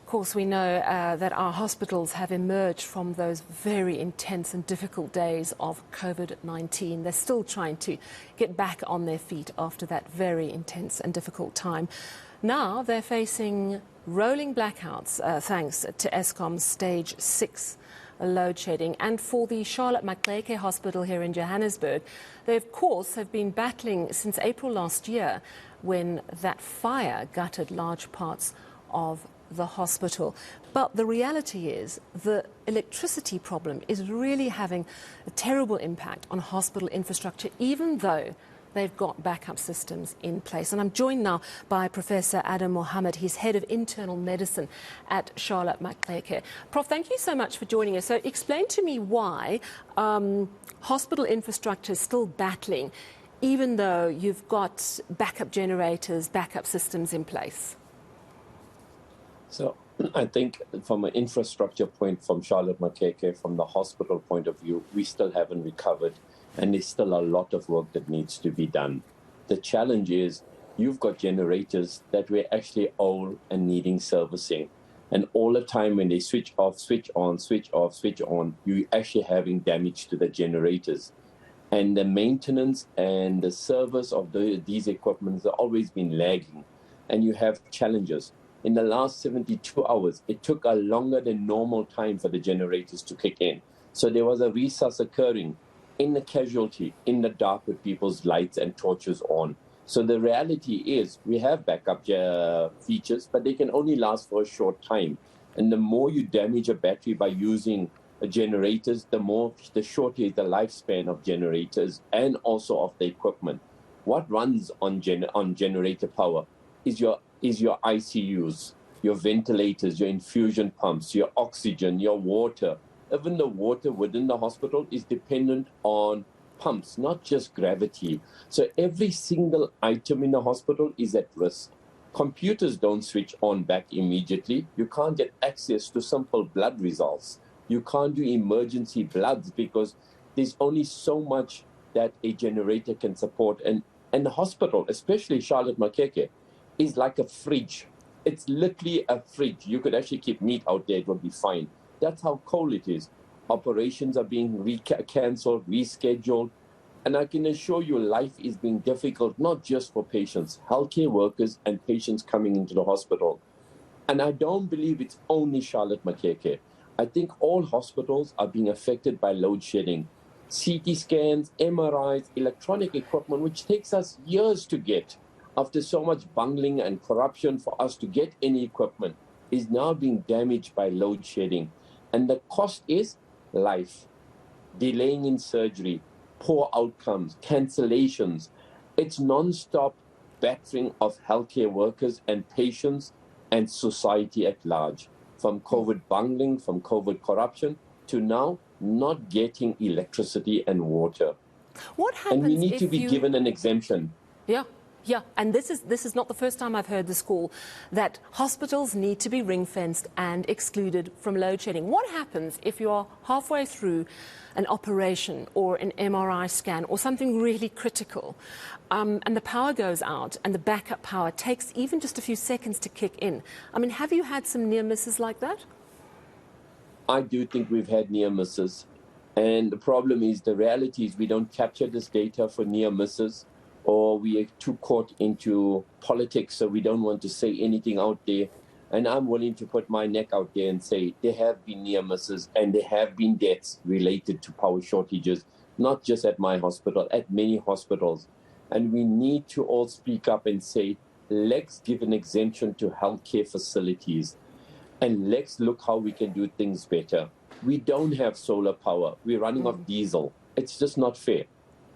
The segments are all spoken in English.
course, we know that our hospitals have emerged from those very intense and difficult days of COVID-19. They're still trying to get back on their feet after that very intense and difficult time. Now they're facing rolling blackouts thanks to Eskom's stage 6 load shedding. And for the Charlotte Maxeke Hospital here in Johannesburg, they of course have been battling since April last year when that fire gutted large parts of the hospital. But the reality is the electricity problem is really having a terrible impact on hospital infrastructure, even though they've got backup systems in place. And I'm joined now by Professor Adam Mohamed. He's head of internal medicine at Charlotte Maxeke. Prof, thank you so much for joining us. So explain to me why hospital infrastructure is still battling, even though you've got backup generators, backup systems in place. So I think from an infrastructure point, from Charlotte Maxeke, from the hospital point of view, we still haven't recovered, and there's still a lot of work that needs to be done. The challenge is you've got generators that were actually old and needing servicing. And all the time when they switch off, switch on, switch off, switch on, you're actually having damage to the generators. And the maintenance and the service of these equipments have always been lagging, and you have challenges. In the last 72 hours, it took a longer than normal time for the generators to kick in. So there was a resus occurring in the casualty, in the dark with people's lights and torches on. So the reality is we have backup features, but they can only last for a short time. And the more you damage a battery by using generators, the shorter is the lifespan of generators and also of the equipment. What runs on generator power is your ICUs, your ventilators, your infusion pumps, your oxygen, your water. Even the water within the hospital is dependent on pumps, not just gravity. So every single item in the hospital is at risk. Computers don't switch on back immediately. You can't get access to simple blood results. You can't do emergency bloods because there's only so much that a generator can support. And the hospital, especially Charlotte Maxeke, is like a fridge. It's literally a fridge. You could actually keep meat out there, it would be fine. That's how cold it is. Operations are being cancelled, rescheduled. And I can assure you life is being difficult, not just for patients, healthcare workers and patients coming into the hospital. And I don't believe it's only Charlotte Maxeke. I think all hospitals are being affected by load shedding. CT scans, MRIs, electronic equipment, which takes us years to get. After so much bungling and corruption for us to get any equipment, is now being damaged by load shedding. And the cost is life, delaying in surgery, poor outcomes, cancellations. It's non-stop battering of healthcare workers and patients and society at large. From COVID bungling, from COVID corruption, to now not getting electricity and water. What happens and we need if to be given an exemption. Yeah, and this is not the first time I've heard this call, that hospitals need to be ring-fenced and excluded from load shedding. What happens if you are halfway through an operation or an MRI scan or something really critical, and the power goes out and the backup power takes even just a few seconds to kick in? I mean, have you had some near misses like that? I do think we've had near misses. And the problem is, the reality is we don't capture this data for near misses, or we are too caught into politics, so we don't want to say anything out there. And I'm willing to put my neck out there and say there have been near misses and there have been deaths related to power shortages, not just at my hospital, at many hospitals. And we need to all speak up and say, let's give an exemption to healthcare facilities and let's look how we can do things better. We don't have solar power. We're running off diesel. It's just not fair.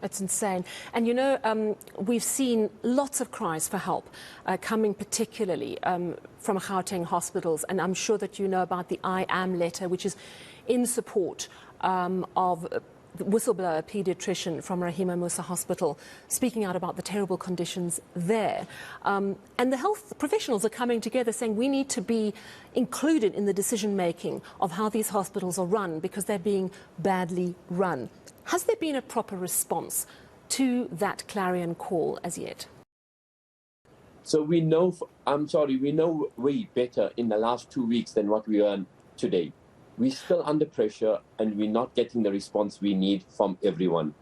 It's insane. And, you know, we've seen lots of cries for help coming particularly from Gauteng hospitals. And I'm sure that you know about the I Am letter, which is in support of the whistleblower paediatrician from Rahima Musa Hospital, speaking out about the terrible conditions there. And the health professionals are coming together saying we need to be included in the decision-making of how these hospitals are run because they're being badly run. Has there been a proper response to that clarion call as yet? So we know, we know way better in the last 2 weeks than what we earn today. We're still under pressure and we're not getting the response we need from everyone.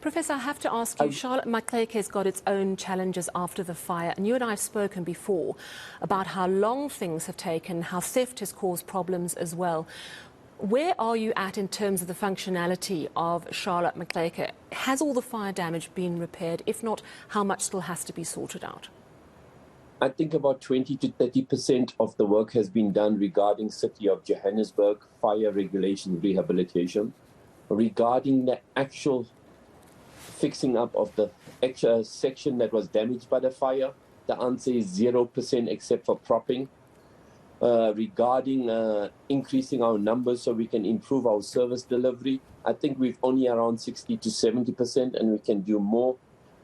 Professor, I have to ask you, Charlotte Maxeke has got its own challenges after the fire, and you and I have spoken before about how long things have taken, how theft has caused problems as well. Where are you at in terms of the functionality of Charlotte Maxeke? Has all the fire damage been repaired? If not, how much still has to be sorted out? I think about 20 to 30% of the work has been done regarding City of Johannesburg fire regulation rehabilitation. Regarding the actual fixing up of the extra section that was damaged by the fire, the answer is 0% except for propping. Regarding increasing our numbers so we can improve our service delivery, I think we've only around 60 to 70% and we can do more.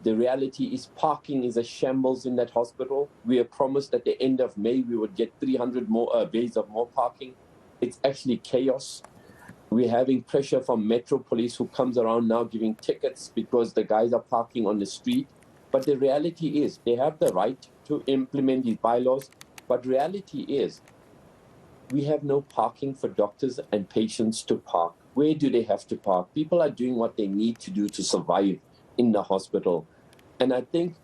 The reality is parking is a shambles in that hospital. We are promised at the end of May we would get 300 more bays of more parking. It's actually chaos. We're having pressure from Metro Police who comes around now giving tickets because the guys are parking on the street. But the reality is they have the right to implement these bylaws. But reality is we have no parking for doctors and patients to park. Where do they have to park? People are doing what they need to do to survive in the hospital. And I think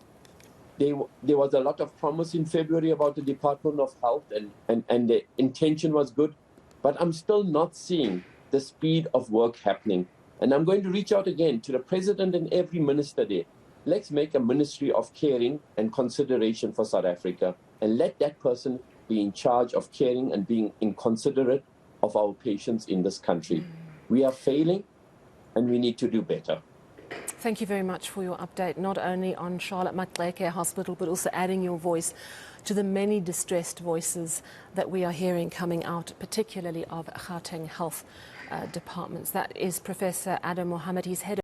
there was a lot of promise in February about the Department of Health and the intention was good. But I'm still not seeing the speed of work happening. And I'm going to reach out again to the president and every minister there. Let's make a ministry of caring and consideration for South Africa and let that person be in charge of caring and being inconsiderate of our patients in this country. We are failing and we need to do better. Thank you very much for your update, not only on Charlotte Maxeke Hospital, but also adding your voice to the many distressed voices that we are hearing coming out, particularly of Gauteng Health departments. That is Professor Adam Mohamed. He's head